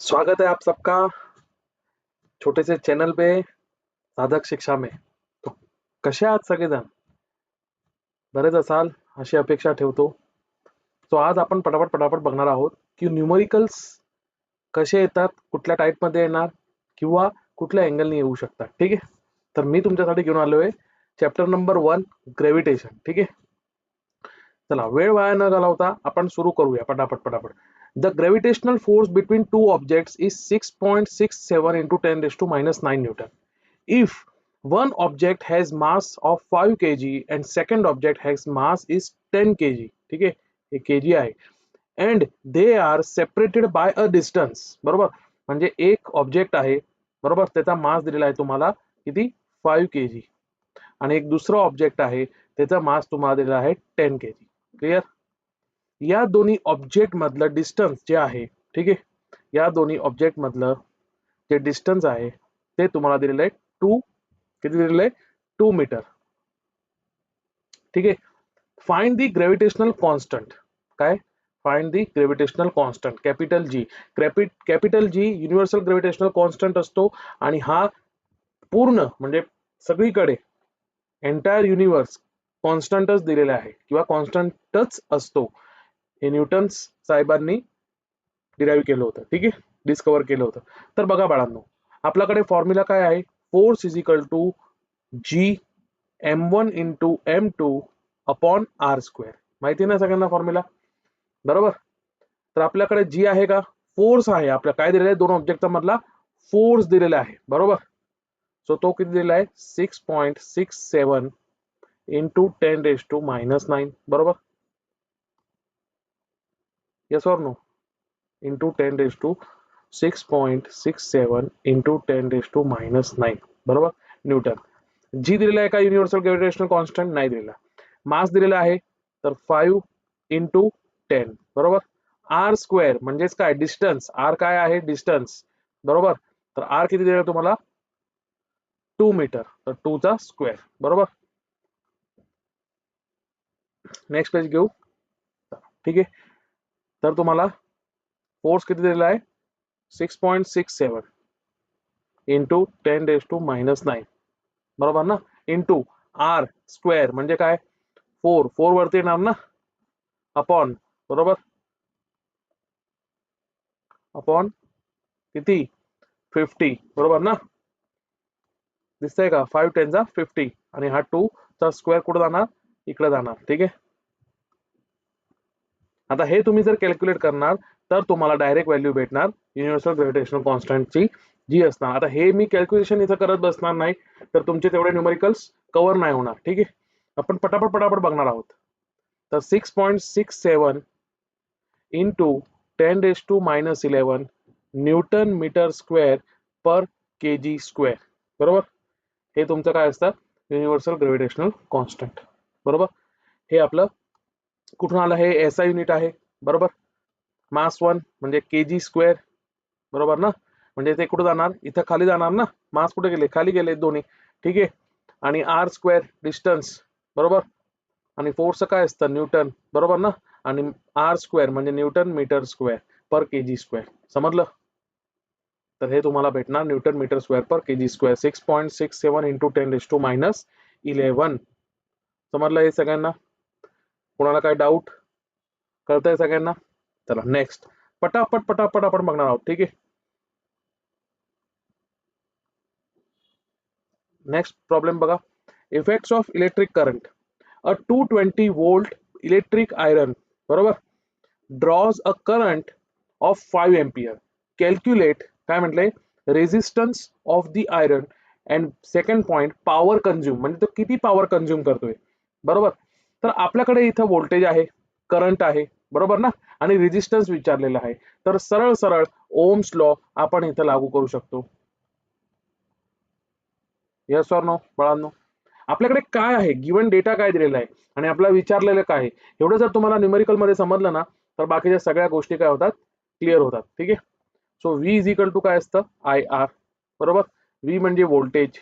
स्वागत है आप सबका छोटे से चॅनल पे साधक शिक्षा में. तो कसे आहात सगळेजण? बरेच असाल अशी अपेक्षा ठेवतो. सो आज आपण पटापट बघणार आहोत की न्यूमरिकल्स कसे येतात, कुठल्या टाइप मध्ये येणार किंवा कुठल्या अँगलने येऊ शकतात. ठीक आहे. तर मी तुमच्यासाठी घेऊन आलोय चॅप्टर नंबर 1 ग्रॅव्हिटेशन. ठीक आहे. चला वेळ वाया न घालवता आपण सुरू करूया पटापट. The gravitational force between two objects is 6.67 into 10 raised to minus 9 Newton. If one object has mass of 5 kg and second object has mass is 10 kg, ठीक आहे, हे kg आहे, and they are separated by a distance, बरोबर, म्हणजे एक object आहे, बरोबर, त्याचा मास दिलेला आहे तुम्हाला किती 5 kg आणि एक दुसरा ऑब्जेक्ट आहे त्याचा मास तुम्हाला दिलेला आहे 10 kg. क्लियर? या दोन्ही ऑब्जेक्ट मधलं डिस्टन्स जे आहे, ठीक आहे, या दोन्ही ऑब्जेक्ट मधलं जे डिस्टन्स आहे ते तुम्हाला दिलेलं आहे 2, किती दिलेलं आहे 2 मीटर. ठीक आहे. Find the gravitational constant. काय? Find the gravitational constant capital G. Capital G universal gravitational constant असतो आणि हा पूर्ण म्हणजे सगळीकडे एंटायर युनिव्हर्स कॉन्स्टंटच दिलेला आहे किंवा कॉन्स्टंटच असतो. हे न्यूटन्स साहेबांनी डिराईव्ह केलं होतं. ठीक आहे, डिस्कवर केलं होतं. तर बघा बाळांनो, आपल्याकडे फॉर्म्युला काय आहे? Force is equal to G m1 into m2 upon R square. माहिती ना सगळ्यांना फॉर्म्युला, बरोबर? तर आपल्याकडे जी आहे का, फोर्स आहे, आपल्या काय दिलेला आहे, दोन ऑब्जेक्टचा मधला फोर्स दिलेला आहे, बरोबर. सो तो किती दिलेला आहे 6.67 इंटू 10 रेज टू मायनस 9, बरोबर. Yes or no? Into 10 raise to 6.67 into 10 raise to minus 9, बरोबर, न्यूटन. जी दिलेला आहे का युनिव्हर्सल ग्रॅव्हिटेशनल कॉन्स्टंट? नाही दिलेला. मास दिलेला आहे तर 5 इंटू 10, बरोबर. आर स्क्वेअर म्हणजेच काय, डिस्टन्स. आर काय आहे? डिस्टन्स, बरोबर. तर आर किती दिलेला तुम्हाला 2 मीटर, तर 2 चा स्क्वेअर, बरोबर. नेक्स्ट पेज घेऊ. ठीक आहे. तर तुम्हाला फोर्स किती दिलेला आहे 6.67 इंटू 10 रेज टू मायनस 9, बरोबर ना, इंटू आर स्क्वेअर म्हणजे काय 4 वरती येणार ना, अपॉन, बरोबर, अपॉन किती 50, बरोबर ना. दिसतंय का 5 10 चा 50 आणि हा 2 चा स्क्वेअर कुठे जाणार, इकडे जाणार. ठीक आहे. आता हे तुम्ही जर कॅल्क्युलेट करणार तर तुम्हाला डायरेक्ट व्हॅल्यू भेटणार युनिव्हर्सल ग्रॅव्हिटेशनल कॉन्स्टंटची जी असणार. आता हे मी कॅल्क्युलेशन इथं करत बसणार नाही तर तुमचे तेवढे न्यूमरिकल्स कव्हर नाही होणार. ठीक आहे. आपण पटापट बघणार आहोत. तर 6.67 into 10 raise to minus 11 newton metre square per KG square, बरोबर. हे तुमचं काय असतं युनिव्हर्सल ग्रॅव्हिटेशनल कॉन्स्टंट, बरोबर. हे आपलं कुठून आलं, हे एसआय युनिट आहे, बरोबर. मास 1 म्हणजे केजी स्क्वेअर, बरोबर ना. म्हणजे ते कुठे जाणार, इथं खाली जाणार ना. मास कुठे गेले, खाली गेले दोन्ही. ठीक आहे. आणि आर स्क्वेअर डिस्टन्स, बरोबर. आणि फोर्स काय असतं न्यूटन, बरोबर ना. आणि आर स्क्वेअर म्हणजे newton metre square per KG square. समजलं? तर हे तुम्हाला भेटणार newton metre square per KG square 6.67 into 10 raise to minus 11. समजलं हे सगळ्यांना? कोणाला काय डाऊट? कळतंय सगळ्यांना? चला नेक्स्ट पटापट आपण बघणार आहोत. ठीक आहे. नेक्स्ट प्रॉब्लेम बघा. Effects of electric current. A 220 volt electric iron, बरोबर, draws a current of 5 ampere. Calculate, काय म्हटलंय, resistance of the iron and second point power consume, म्हणजे तो किती पॉवर कंझ्युम करतोय, बरोबर. तर आपल्याकडे इथं व्होल्टेज आहे, करंट आहे, बरोबर ना, आणि रेजिस्टन्स विचारलेला आहे. तर सरळ सरळ ओम्स लॉ आपण इथं लागू करू शकतो. यस ऑर नो बाळांनो? आपल्याकडे काय आहे, गिवन डेटा काय दिलेला आहे आणि आपल्याला विचारलेलं काय आहे, एवढं जर तुम्हाला न्यूमेरिकल मध्ये समजलं ना तर बाकीच्या सगळ्या गोष्टी काय होतात, क्लिअर होतात. ठीक आहे. So V is equal to काय असतं आय आर, बरोबर. व्ही म्हणजे व्होल्टेज,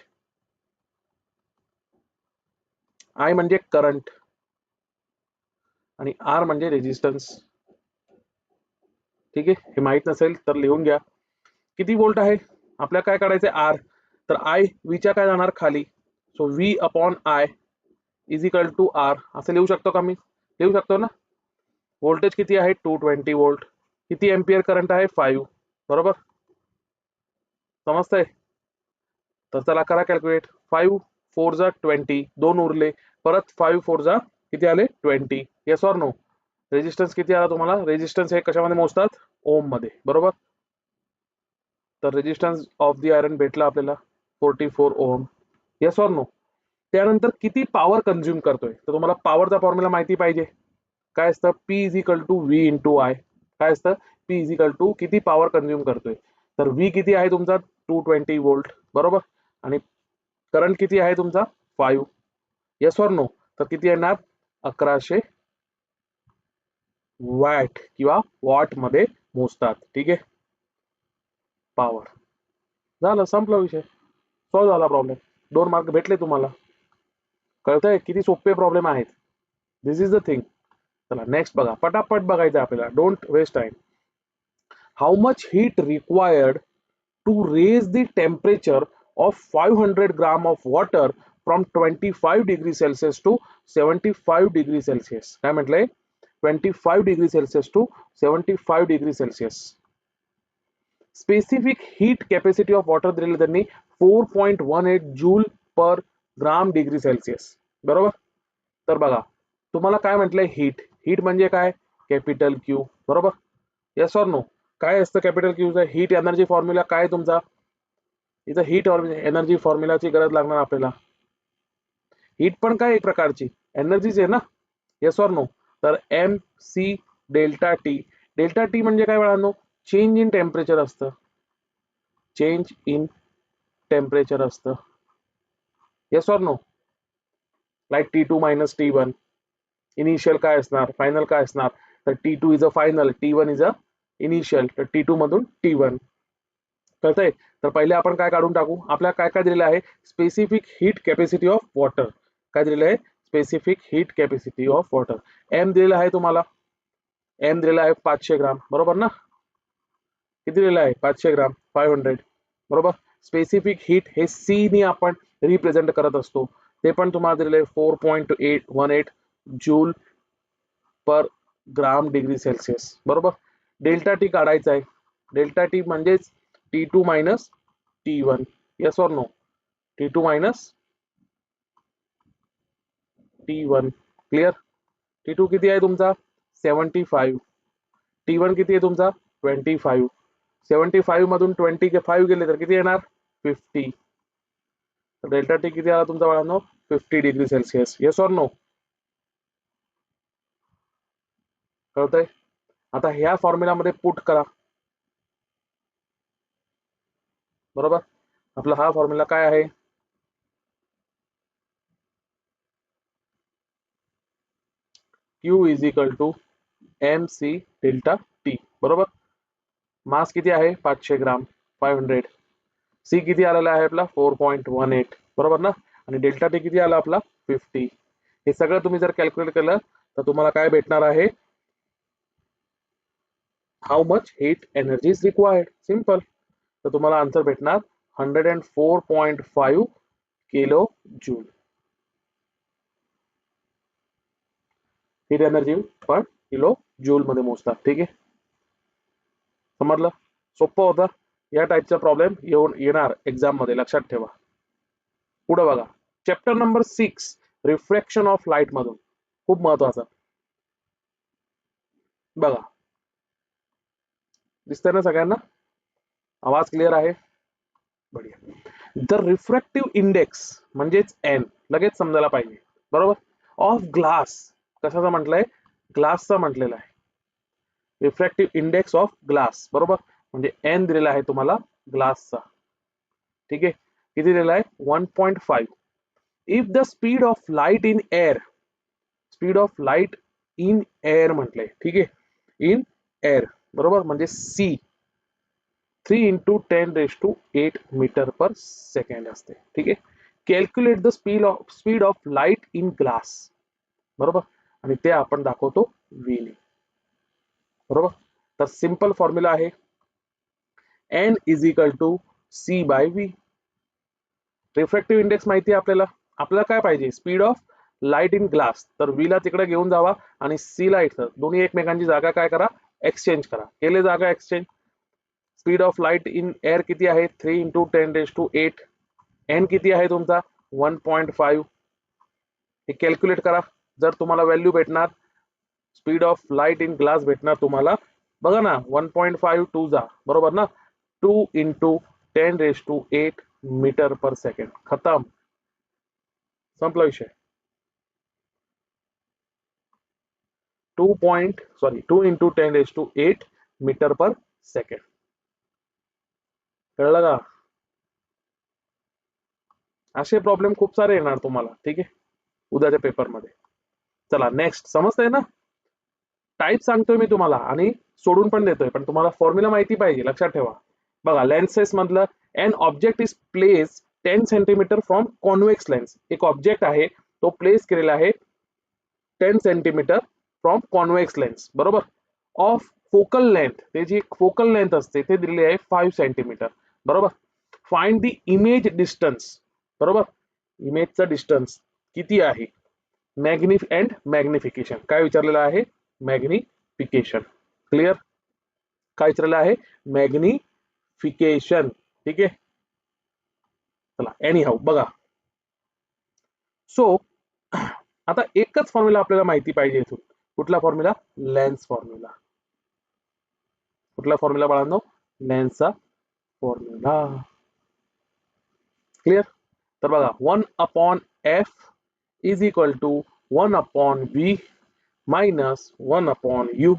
आय म्हणजे करंट आणि आर म्हणजे रेजिस्टन्स. ठीक आहे. हे माहित नसेल तर लिहून घ्या. किती वोल्ट आहे आपल्याला काय काढायचं आर, तर आय व्हीच्या काय जाणार खाली, so V upon I is equal to R असं लिहू शकतो का मी, लिहू शकतो ना. व्होल्टेज किती आहे 220 वोल्ट, किती एम्पियर करंट आहे 5, बरोबर समजतंय. तर चला करा कॅल्क्युलेट, 5 4 जा 20, दोन उरले, परत 5 4 जा किती आले 20, येस ऑर नो. रेजिस्टन्स किती आला तुम्हाला, रेजिस्टन्स हे कशामध्ये मोजतात ओम मध्ये, बरोबर. तर रेजिस्टन्स ऑफ द आयरन भेटला आपल्याला 44 ओम, येस ऑर नो. त्यानंतर किती पॉवर कंझ्युम करतोय, तर तुम्हाला पॉवरचा फॉर्म्युला माहिती पाहिजे, काय असतं P is equal to V into I. काय असतं पी इज इक्वल टू किती पॉवर कंझ्युम करतोय, तर व्ही किती आहे तुमचा 220 वोल्ट, बरोबर, आणि करंट किती आहे तुमचा 5, येस ऑर नो. तर किती येणार 1100 वॅट किंवा वॉट मध्ये मोजतात, ठीक आहे. पॉवर झालं, संपला विषय, सॉल्व्ह झाला प्रॉब्लेम, 2 मार्क भेटले तुम्हाला. कळतंय किती सोपे प्रॉब्लेम आहेत, दिस इज द थिंग. चला नेक्स्ट बघा, पटापट बघायचं आपल्याला, don't waste time. How much heat required to raise the temperature of 500 gram of water from 25 degrees Celsius to 75 degrees Celsius. काय म्हटलंय 25 degree Celsius to 75 degree Celsius. Specific heat capacity of water दिलेलं त्यांनी 4.18 joule per gram degree celsius, बरोबर. तर बघा तुम्हाला काय म्हटलंय हीट, हीट म्हणजे काय कॅपिटल क्यू, बरोबर, येस ऑर नो. काय असतं कॅपिटल क्यूचा हीट एनर्जी फॉर्म्युला, काय तुमचा इथं हीट एनर्जी फॉर्म्युलाची गरज लागणार आपल्याला. हीट पण काय एक प्रकारची एनर्जीच आहे ना, येस ऑर नो. तर M C delta T, delta T म्हणजे काय मिळालो, चेंज इन टेम्परेचर असतं, चेंज इन टेम्परेचर असतं, yes or no. Like T2 minus T1, initial काय असणार फायनल काय असणार, तर T2 is a final, T1 is a initial, तर T2 मधून T1. कळतंय. तर पहिले आपण काय काढून टाकू, आपल्याला काय काय दिलेलं आहे specific heat capacity of water, काय दिलेलं आहे specific heat capacity of water. M दिलेला आहे तुम्हाला, एम दिलेला आहे 500 ग्राम, बरोबर ना, किती दिलेलं आहे 500 ग्राम 500, बरोबर. स्पेसिफिक हीट हे सी नी आपण रिप्रेझेंट करत असतो, ते पण तुम्हाला दिलेलं आहे 4.818 joule per gram degree celsius, बरोबर. डेल्टा टी काढायचा आहे, डेल्टा टी म्हणजेच T2 minus T1, yes or no. T2 minus T1, clear. T2 किती आहे तुमचा 75, T1 किती आहे तुमचा 25, 75 मधून 25 गेले तर किती येणार 50. डेल्टा टी किती आला तुमचा बाळांनो 50 degree celsius, yes or no. कळतंय. आता ह्या फॉर्म्युलामध्ये पुट करा, बरोबर. आपला हा फॉर्म्युला काय आहे, Q is equal to M C delta T, बरोबर. मास किती आहे 500 ग्राम 500, सी किती आलेला आहे आपला 4.18, बरोबर ना, आणि डेल्टा टी किती आला आपला 50. हे सगळं तुम्ही जर कॅल्क्युलेट केलं तर तुम्हाला काय भेटणार आहे, how much heat energy is required, simple. तर तुम्हाला आन्सर भेटणार 104.5 किलो जूल. हीट एनर्जी पण किलो जूल मध्ये मोजतात, ठीक आहे, समजलं. सोपं होतं, या टाईपचा प्रॉब्लेम येणार एक्झाम मध्ये, लक्षात ठेवा. पुढे बघा, chapter number 6 refraction of light मधून खूप महत्वाचं बघा, दिसतंय ना सगळ्यांना, आवाज क्लिअर आहे, बढिया. द रिफ्रॅक्टिव्ह इंडेक्स म्हणजेच एन, लगेच समजायला पाहिजे, बरोबर. ऑफ ग्लास, कशाचं म्हटलंय ग्लासचं म्हटलेलं आहे, रिफ्रॅक्टिव्ह इंडेक्स ऑफ ग्लास, बरोबर, म्हणजे एन दिलेला आहे तुम्हाला ग्लासचा, ठीक आहे. किती दिलेला आहे 1.5. If the speed of light in air, speed of light in air म्हटलंय, ठीक आहे, इन एअर, बरोबर, म्हणजे सी 3 × 10⁸ मीटर पर सेकंड असते, ठीक आहे. Calculate the speed of light in glass, बरोबर, आणि ते आपण दाखवतो व्ही ने, बरोबर. तर सिंपल फॉर्म्युला आहे N is equal to C by V. Refractive index माहिती आहे आपल्याला. आपल्याला काय पाहिजे, speed of light in glass. तर व्ही ला तिकडे घेऊन जावा आणि सी ला इथं, दोन्ही एकमेकांची जागा काय करा, एक्सचेंज करा. केले जागा exchange. Speed of light in air किती आहे, 3 इंटू 10⁸. एन किती आहे तुमचा, 1.5. हे कॅल्क्युलेट करा. जर तुम्हाला व्हॅल्यू भेटणार, speed of light in glass भेटणार तुम्हाला, बघा ना, 1.5 टू जा, बरोबर ना, 2 इंटू 10⁸ मीटर पर सेकंड. खतम, संपला विषय. 2 इंटू 10⁸ मीटर पर सेकंड. कळलं का? असे प्रॉब्लेम खूप सारे येणार तुम्हाला, ठीक आहे, उद्याच्या पेपरमध्ये. चला नेक्स्ट, समजतंय ना. टाईप सांगतोय मी तुम्हाला आणि सोडून पण देतोय, पण तुम्हाला फॉर्म्युला माहिती पाहिजे, लक्षात ठेवा. बघा, लेन्सेस मधलं an object is place 10 centimetre from convex lens. एक ऑब्जेक्ट आहे, तो प्लेस केलेला आहे 10 सेंटीमीटर फ्रॉम कॉन्व्हेक्स लेन्स, बरोबर. ऑफ फोकल लेंथ, त्याची फोकल लेंथ असते ते दिलेली आहे 5 सेंटीमीटर, बरोबर. फाइंड द इमेज डिस्टन्स, बरोबर. इमेजचा डिस्टन्स किती आहे. मॅग्निफिकेशन काय विचारलेलं आहे, मॅग्निफिकेशन. क्लिअर. काय विचारलेलं आहे, मॅग्निफिकेशन, ठीक आहे. चला एनी हाऊ बघा. सो आता एकच फॉर्म्युला आपल्याला माहिती पाहिजे इथून. कुठला फॉर्म्युला, लेन्स फॉर्म्युला. कुठला फॉर्म्युला बाळांनो, लेन्सचा फॉर्म्युला. क्लिअर. तर बघा, 1/f is equal to 1/v minus 1/u,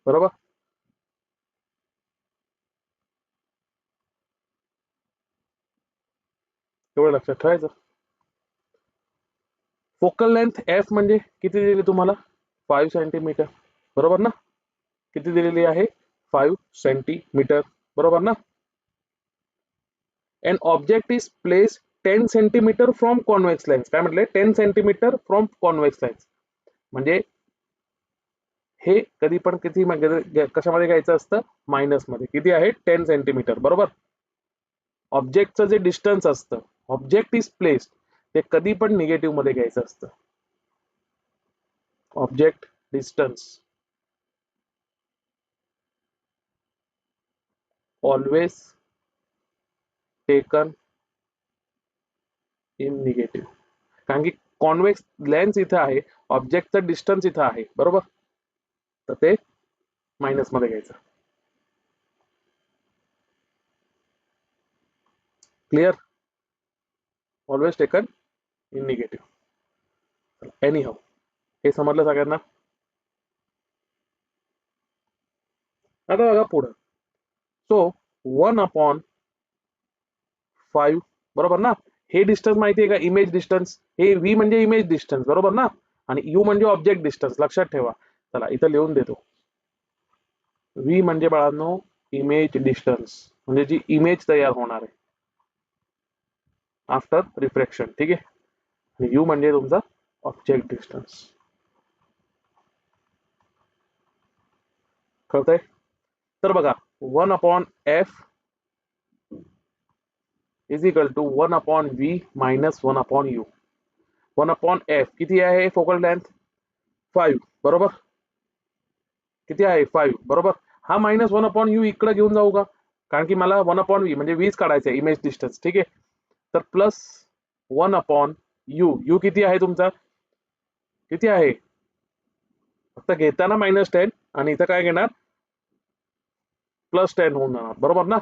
बरोबर. एवढं लक्षात ठेवायचं. फोकल लेंथ एफ म्हणजे किती दिली तुम्हाला, 5 सेंटीमीटर, बरोबर ना. किती दिलेली आहे, 5 सेंटीमीटर, बरोबर ना. An object is place 10 centimetre from convex lens. काय म्हटले, 10 सेंटीमीटर फ्रॉम कॉन्व्हेक्स लेन्स. म्हणजे हे कधी पण किती कशामध्ये घ्यायचं असतं, मायनस मध्ये. किती आहे, 10 सेंटीमीटर, बरोबर. ऑब्जेक्टचं जे डिस्टन्स असतं, ऑब्जेक्ट इज प्लेस, ते कधी पण निगेटिव्ह मध्ये घ्यायचं असतं. Object distance always taken in negative. कारण की कॉन्व्हेक्स लेन्स इथे आहे, ऑब्जेक्टचं डिस्टन्स इथं आहे, बरोबर. तर ते मायनस मध्ये घ्यायचं. Clear. Always taken in negative. Any how, हे समजलं सगळ्यांना. आता बघा पुढं. सो 1/5, बरोबर ना. हे डिस्टन्स माहिती आहे का, इमेज डिस्टन्स. हे व्ही म्हणजे इमेज डिस्टन्स, बरोबर ना. आणि यू म्हणजे ऑब्जेक्ट डिस्टन्स, लक्षात ठेवा. चला इथं लिहून देतो. व्ही म्हणजे बाळांनो इमेज डिस्टन्स, म्हणजे जी इमेज तयार होणार आहे आफ्टर रिफ्रॅक्शन, ठीक आहे. आणि यू म्हणजे तुमचा ऑब्जेक्ट डिस्टन्स. कळतंय. तर बघा, 1/f is equal to 1/v minus 1/u. 1/f किती आहे, फोकल लेंथ 5, बरोबर. किती आहे, 5, बरोबर. हा मायनस 1/u इकडे घेऊन जाऊ का, कारण की मला 1/v म्हणजे 20 काढायचं आहे, इमेज डिस्टन्स, ठीक आहे. तर प्लस 1/u. यू किती आहे तुमचा, किती आहे, फक्त घेताना -10 आणि इथं काय घेणार, +10 होऊन जाणार, बरोबर ना.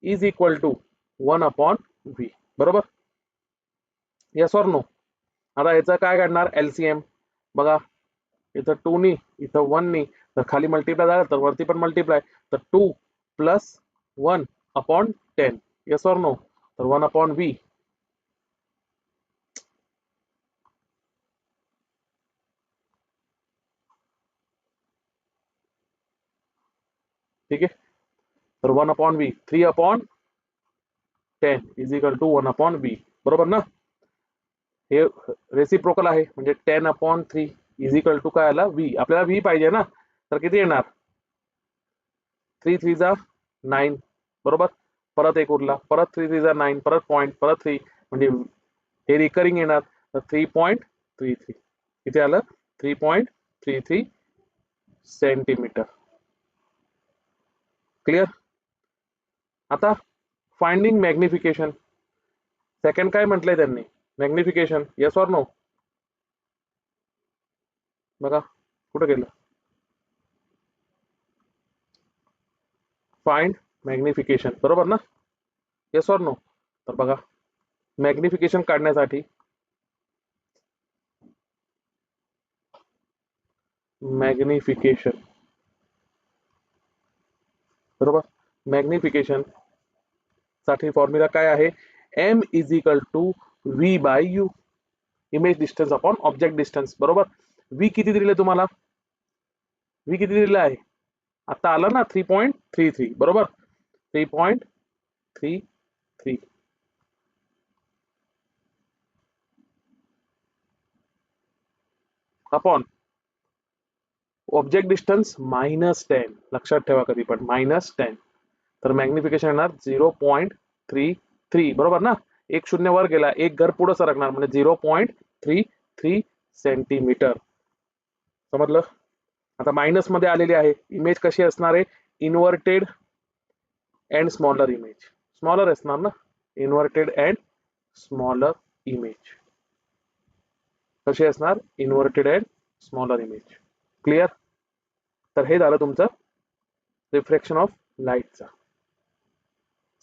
इज इक्वल टू 1/v, बरोबर. Yes or no. आता याचा काय काढणार, एलसीएम. बघा, इथं 2 नी, इथं 1 नी, तर खाली मल्टिप्लाय झालं तर वरती पण मल्टिप्लाय. तर 2 + 1/10. Yes or no. तर 1/v. ठीक आहे. तर 1/v, 3/10 is equal to 1/v, बरोबर ना. हे रेसिप्रोकल आहे, म्हणजे 10/3 इज इक्वल टू काय आला, v. आपल्याला v पाहिजे ना, तर किती येणार, 3 3 जा 9 बरोबर. परत एक उरला, परत 3 3 जा 9, परत पॉईंट, परत 3 म्हणजे हे रिकरिंग येणार. तर 3.33 किती आलं? 3.33 सेंटीमीटर. क्लिअर. आता फाइंडिंग मॅग्निफिकेशन. सेकंड काय म्हटलंय त्यांनी? मॅग्निफिकेशन. Yes or no? बघा कुठं गेलं? फाइंड मॅग्निफिकेशन बरोबर ना? Yes or no? तर बघा मॅग्निफिकेशन काढण्यासाठी मॅग्निफिकेशन बरोबर. मॅग्निफिकेशन साठी फॉर्म्युला काय आहे? M is equal to V by U, image distance upon object distance बरोबर. व्ही किती दिले तुम्हाला? व्ही किती दिलेलं आहे? आता आलं ना 3.33 बरोबर. 3.33 अपॉन ऑब्जेक्ट डिस्टन्स -10. लक्षात ठेवा कधी पण -10. तर मॅग्निफिकेशन येणार 0.33 बरोबर ना. एक शून्य वर गेला, एक घर पुढे सरकणार म्हणजे 0.33 सेंटीमीटर. समजलं? आता मायनस मध्ये आलेली आहे. इमेज कशी असणार आहे? Inverted and smaller image. Smaller असणार ना. इन्व्हर्टेड अँड स्मॉलर इमेज कशी असणार? Inverted and smaller image. Clear. तर हे झालं तुमचं रिफ्लेक्शन ऑफ लाईटचा.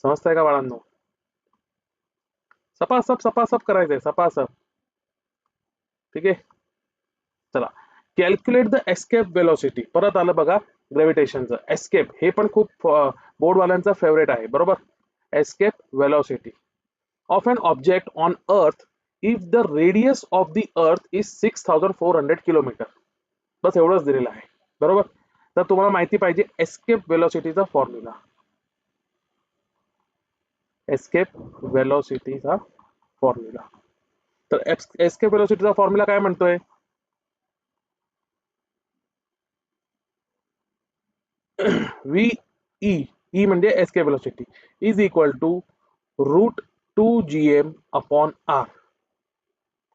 समजतंय का बाळांनो? सपासप सपासप करायचंय, सपासप. ठीक आहे. चला, कॅल्क्युलेट द एस्केप वेलोसिटी. परत आलं बघा ग्रॅव्हिटेशनचं. एस्केप हे पण खूप बोर्डवाल्यांचा फेवरेट आहे बरोबर. Escape velocity of an object on earth if the radius of the earth is 6400 kilometre. बस एवढंच दिलेलं आहे बरोबर. तर तुम्हाला माहिती पाहिजे एस्केप वेलोसिटीचा फॉर्म्युला. एस्केप वेलोसिटीचा फॉर्म्युला. तर एस्केप वेलोसिटीचा फॉर्म्युला काय म्हणतोय? व्ही ई म्हणजे escape velocity is equal to √2gm upon R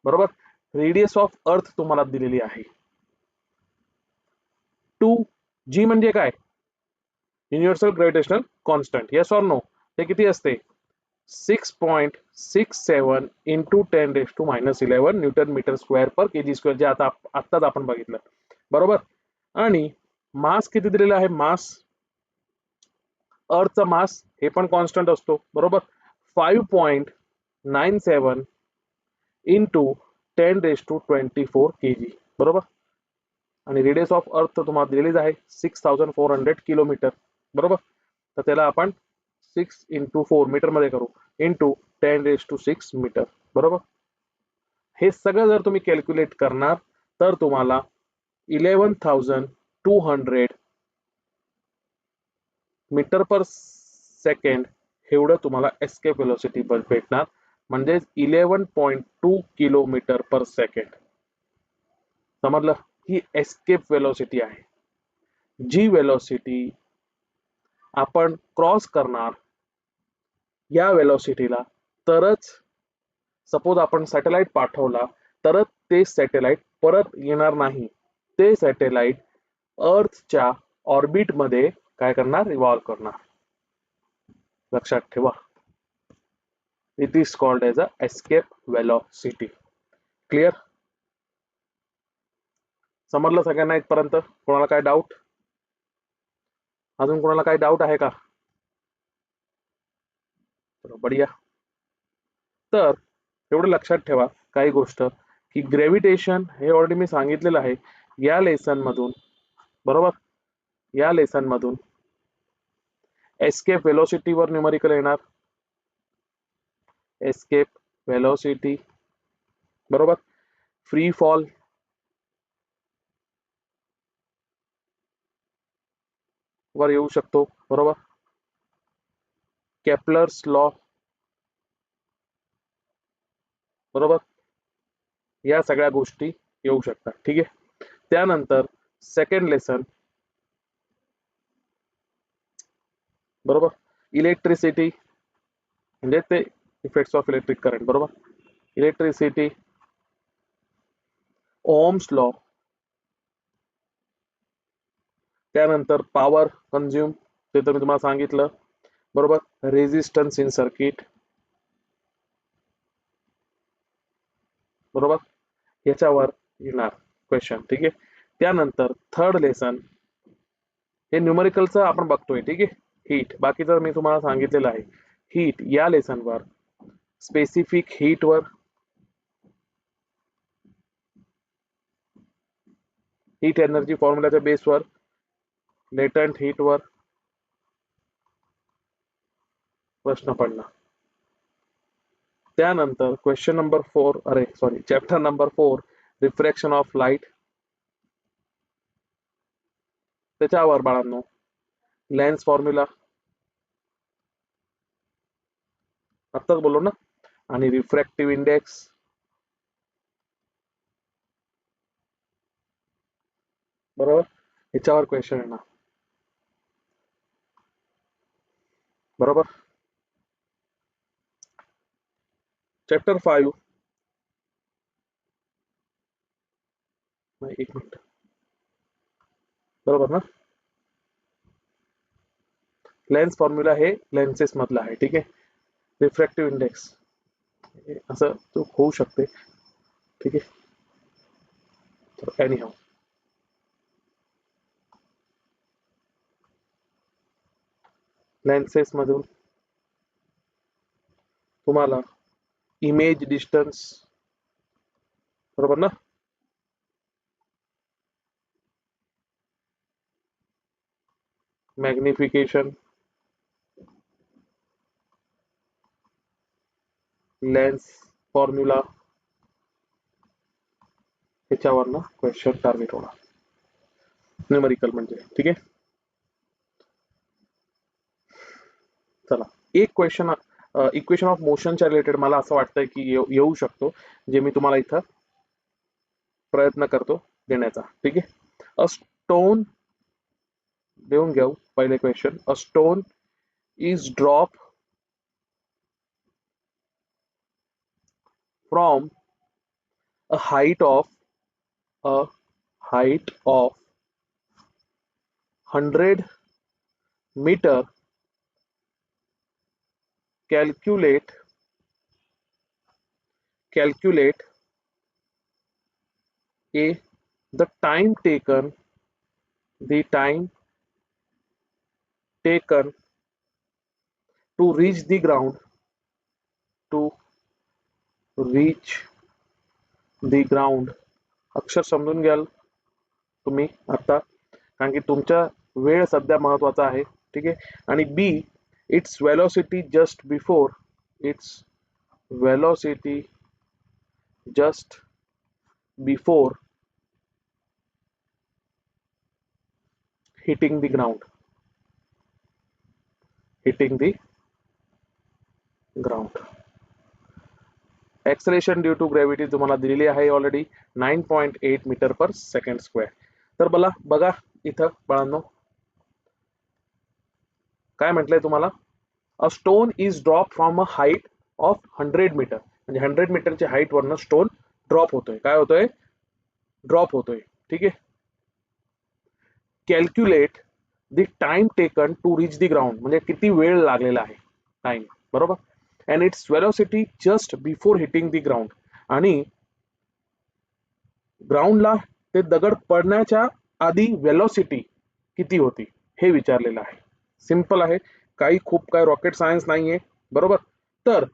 बरोबर. रेडियस ऑफ अर्थ तुम्हाला दिलेली आहे. 2g म्हणजे काय? Universal gravitational constant. Yes or no? ते किती असते? 6.67 into 10⁻⁻11 Newton metre square per KG square, जे आत्ताच आपण बघितलं बरोबर. आणि मास किती दिलेला आहे? मास, अर्थचा मास हे पण कॉन्स्टंट असतो बरोबर. 5.97 इंटू 10⁻24 केजी बरोबर. आणि रेडियस ऑफ अर्थ तुम्हाला दिलेलीच आहे 6400 किलोमीटर बरोबर. तर त्याला आपण 6 इंटू 4 मीटर मध्ये करू, इंटू 10⁻6 मीटर बरोबर. हे सगळं जर तुम्ही कॅल्क्युलेट करणार तर तुम्हाला 11,200 मीटर पर सेकंड एवढं तुम्हाला एस्केप वेलोसिटी भेटणार. म्हणजे 11.2 किलोमीटर पर सेकंड. समजलं? ही एस्केप वेलोसिटी आहे. जी वेलोसिटी आपण क्रॉस करणार या वेलोसिटीला, तरच सपोज आपण सॅटेलाइट पाठवला तरच ते सॅटेलाइट परत येणार नाही. ते सॅटेलाइट अर्थच्या ऑर्बिट मध्ये काय करणार? रिव्हॉल्व करणार. लक्षात ठेवा. It is called as a escape velocity. Clear? समजलं सगळ्यांना इथपर्यंत? कोणाला काय डाऊट? अजून कोणाला काय डाऊट आहे का? बढिया. तर एवढं लक्षात ठेवा काही गोष्ट की ग्रॅव्हिटेशन हे ऑलरेडी मी सांगितलेलं आहे या लेसन मधून बरोबर. या लेसन मधून एस्केप वेलोसिटी वर न्यूमरिकल येणार. एस्केप वेलोसिटी बरोबर. फ्री फॉल वर येऊ शकतो बरोबर. केप्लर्स लॉ बरोबर. या सगळ्या गोष्टी येऊ शकतात. ठीक आहे. त्यानंतर सेकंड लेसन बरोबर. इलेक्ट्रिसिटी म्हणजे ते इफेक्ट्स ऑफ इलेक्ट्रिक करंट, बरोबर. इलेक्ट्रिसिटी, ओहम्स लॉ, त्यानंतर पॉवर कंझ्युम, ते तर मी तुम्हाला सांगितलं, बरोबर. रेझिस्टन्स इन सर्किट, बरोबर. याच्यावर येणार क्वेश्चन, ठीक आहे. त्यानंतर थर्ड लेसन हे न्यूमरिकलचं आपण बघतोय, ठीक आहे. हीट, बाकीचं मी तुम्हाला सांगितलेलं आहे. हीट या लेसनवर स्पेसिफिक हीटवर, हीट एनर्जी फॉर्म्युलाच्या बेसवर, लेटंट हीटवर प्रश्न पडला. त्यानंतर क्वेश्चन नंबर 4, अरे sorry, chapter number 4, refraction of light, त्याच्यावर बाळांनो लेन्स फॉर्म्युला आत्ताच बोललो ना, आणि रिफ्रॅक्टिव्ह इंडेक्स, बरोबर. याच्यावर क्वेश्चन येणार, बरोबर. चॅप्टर 5, एक मिनिट, बरोबर ना. लेन्स फॉर्म्युला हे लेन्सेस मधला आहे, ठीक आहे. रिफ्रॅक्टिव्ह इंडेक्स असं चूक होऊ शकते, ठीक आहे. एनी हाऊ, लेन्सेस मधून तुम्हाला इमेज डिस्टन्स, बरोबर ना, मॅग्निफिकेशन, लेन्स फॉर्म्युला, ह्याच्यावरनं क्वेश्चन टार्गेट होणार न्यूमेरिकल म्हणजे, ठीक आहे. चला, एक क्वेश्चन इक्वेशन ऑफ मोशनच्या रिलेटेड मला असं वाटतंय की येऊ शकतो, जे मी तुम्हाला इथं प्रयत्न करतो देण्याचा, ठीक आहे. अ स्टोन, देऊन घेऊ पहिले question. A stone is drop from a a height of 100 metre, calculate a the time taken to reach the ground, to reach the ground. अक्षर समजून घ्याल तुम्ही आता, कारण की तुमचा वेळ सध्या महत्वाचा आहे, ठीक आहे. आणि B, it's velocity just before, it's velocity just before hitting the ground, hitting the ground. Acceleration due to gravity तुम्हाला दिलेली आहे already, 9.8 metre per second square. तर बघा इथं बाळांनो काय म्हटलंय तुम्हाला. A stone is drop from a height of 100 metre, म्हणजे 100 मीटरच्या हाईट वरनं स्टोन ड्रॉप होतोय. काय होतोय? ड्रॉप होतोय, ठीक आहे. Calculate the time taken to reach the ground, म्हणजे किती वेळ लागलेला आहे, टाइम, बरोबर. And its velocity just before hitting the ground, आणि ग्राउंडला ते दगड पडण्याच्या आधी वेलोसिटी किती होती हे विचारलेलं आहे. सिंपल आहे, खूप काय रॉकेट सायन्स नाहीये, बरोबर. तर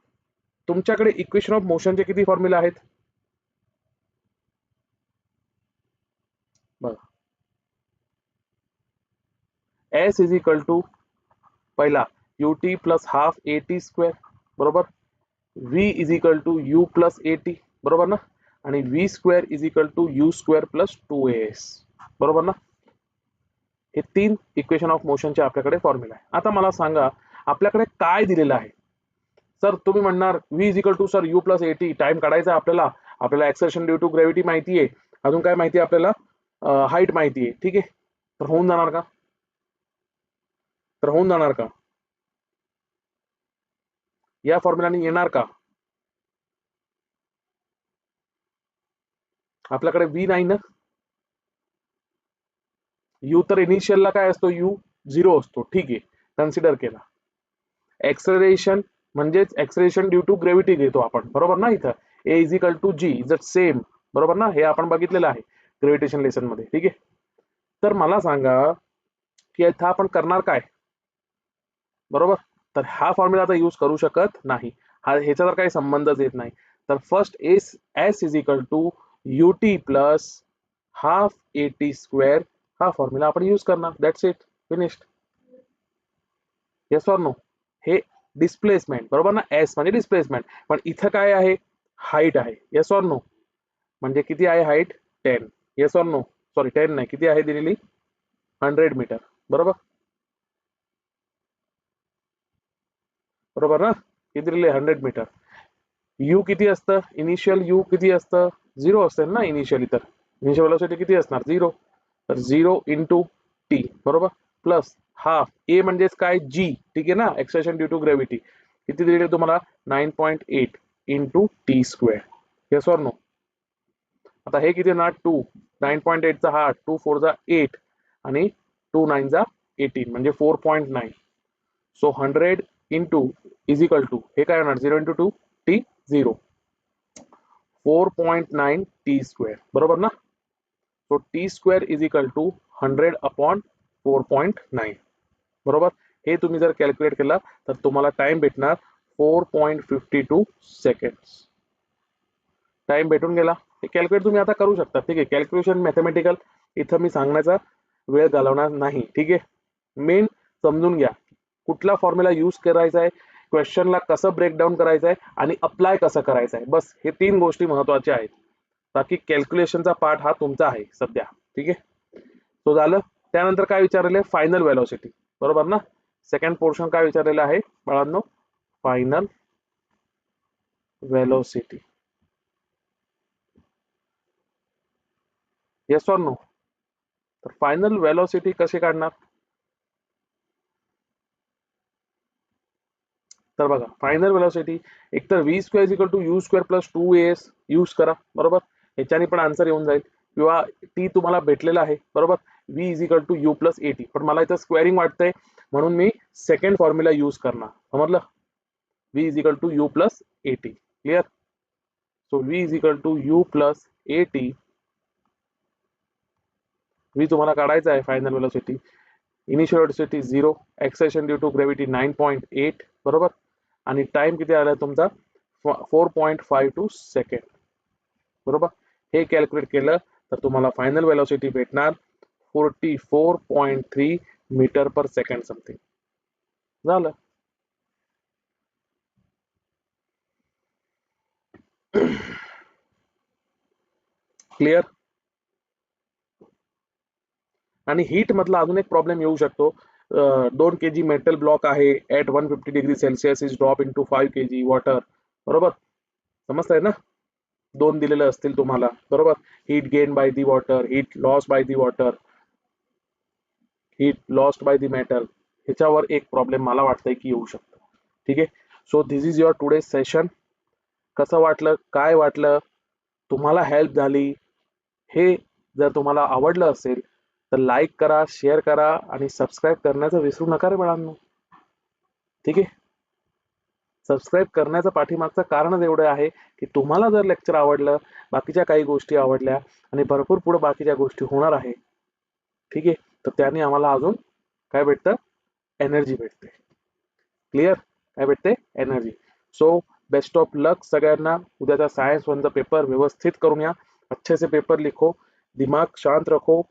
तुमच्याकडे इक्वेशन ऑफ मोशनचे किती फॉर्म्युला आहेत बघा. एस इज इक्वल टू पहिला ut plus half A T square, बरोबर. v is equal to u plus A T, बरोबर ना. आणि v square is equal to u square plus 2as, बरोबर ना. हे 3 इक्वेशन ऑफ मोशनचे आपल्याकडे फॉर्म्युला आहे. आता मला सांगा आपल्याकडे काय दिलेलं आहे. सर तुम्ही म्हणणार v is equal to sir u plus A T, time काढायचा आपल्याला एक्सर्शन ड्यू टू ग्रॅव्हिटी माहिती आहे, अजून काय माहिती आहे आपल्याला, हाईट माहिती आहे, ठीक आहे. तर होऊन जाणार का? या फॉर्म्युलाने येणार का? आपल्याकडे व्ही नाही ना, यू तर इनिशियलला काय असतो, यू 0 असतो, ठीक आहे, कन्सिडर केला. एक्सेलरेशन म्हणजेच एक्सेलरेशन ड्यू टू ग्रेव्हिटी घेतो आपण, बरोबर ना. इथं A is equal to G is same, बरोबर ना, हे आपण बघितलेलं आहे ग्रेव्हिटेशन लेसन मध्ये, ठीक आहे. तर मला सांगा की इथं आपण करणार काय, बरोबर. तर हा फॉर्म्युला आता यूज करू शकत नाही, हा ह्याचा तर काही संबंधच येत नाही. तर first S S is equal to U T plus half A T square, हा फॉर्म्युला आपण यूज करणार. That's it, finished. Yes or no. हे डिस्प्लेसमेंट, बरोबर ना, एस म्हणजे डिस्प्लेसमेंट, पण इथं काय आहे, हाईट आहे. Yes or no. म्हणजे किती आहे height, 10. Yes or no, sorry 10 नाही, किती आहे दिलेली, 100 मीटर, बरोबर. बरोबर ना, किती दिलेली, 100 मीटर. यू किती असतं, इनिशियल यू किती असतं, 0 असेल ना इनिशियली, तर इनिशियल व्हेलॉसिटी किती असणार, 0. तर 0 इंटू टी, बरोबर, प्लस हाफ ए म्हणजेच काय, जी, ठीक आहे ना, एक्सेलरेशन ड्यू टू ग्रॅव्हिटी किती दिलेली तुम्हाला, 9.8 into T square. Yes or no. आता हे किती ना, 2, 9.8 चा हा 2 4 जा 8 आणि 2 9 जा 18 म्हणजे 4.9. So 100 into is equal to, हे काय होणार, 0 इंटू 2 टी 0, 4.9 टी स्क्वेअर, बरोबर ना. So T square is equal to 100 upon 4.9, बरोबर. हे तुम्ही जर कॅल्क्युलेट केला तर तुम्हाला टाइम भेटणार 4.52 सेकंड्स. टाइम भेटून गेला. हे कॅल्क्युलेट तुम्ही आता करू शकता, ठीक आहे. कॅल्क्युलेशन मॅथमॅटिकल इथं मी सांगण्याचा वेळ घालवणार नाही, ठीक आहे. मेन समजून घ्या कुठला फॉर्म्युला यूज करायचा आहे, क्वेश्चनला कसं ब्रेकडाऊन करायचं आहे आणि अप्लाय कसं करायचं आहे, बस हे 3 गोष्टी महत्वाच्या आहेत. बाकी कॅल्क्युलेशनचा पार्ट हा तुमचा आहे सध्या, ठीक आहे. तो झालं. त्यानंतर काय विचारलेलं आहे, फायनल वेलोसिटी, बरोबर ना. सेकंड पोर्शन काय विचारलेलं आहे बाळांनो, final velocity. Yes or no. तर फायनल वेलोसिटी कशी काढणार, तर बघा फायनल वेलोसिटी एकतर V square is equal to U square plus 2as use करा, बरोबर. ह्याच्याने पण आन्सर येऊन जाईल, किंवा टी तुम्हाला भेटलेला आहे, बरोबर, V is equal to U plus A T, पण मला इथं स्क्वेअरिंग वाटतंय म्हणून मी सेकंड फॉर्म्युला यूज करणार, समजलं. V is equal to U plus A T, clear. So V is equal to U plus A T. V तुम्हाला काढायचा आहे final velocity, initial velocity 0, acceleration due to gravity 9.8, बरोबर, आणि time किती आला तुमचा 4.52 सेकंड, बरोबर. हे कॅल्क्युलेट केलं तर तुम्हाला फायनल वेलोसिटी भेटणार 44.3 मीटर पर सेकंड समथिंग. झालं. क्लिअर. आणि हीट मधला अजून एक प्रॉब्लेम येऊ शकतो. 2 kg मेटल ब्लॉक आहे, at 150 degree Celsius is drop into 5 kg water, बरोबर. समजतंय ना, 2 दिलेले असतील तुम्हाला, बरोबर. Heat gain by the water, heat loss by the water, heat lost by the metal. ह्याच्यावर एक प्रॉब्लेम मला वाटतंय की येऊ शकतो, ठीक आहे. So this is your today session. कसं वाटलं, काय वाटलं, तुम्हाला हेल्प झाली, हे जर तुम्हाला आवडलं असेल तर लाईक करा, शेअर करा आणि सबस्क्राईब करण्याचं विसरू नका रे बाळांनो, ठीक आहे. सबस्क्राईब करण्याचं पाठीमागचं कारणच एवढं आहे की तुम्हाला जर लेक्चर आवडलं, बाकीच्या काही गोष्टी आवडल्या आणि भरपूर पुढे बाकीच्या गोष्टी होणार आहे, ठीक आहे, तर त्याने आम्हाला अजून काय भेटतं, एनर्जी भेटते. क्लिअर. काय भेटते, एनर्जी. सो बेस्ट ऑफ लक सगळ्यांना. उद्याचा सायन्स वनचा पेपर व्यवस्थित करून या, अच्छे से पेपर लिखो, दिमाग शांत रखो,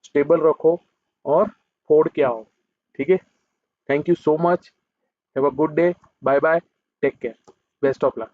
स्टेबल रखो और फोड़ के आओ, ठीक है. Thank you so much. Have a good day. Bye bye. Take care. Best of luck.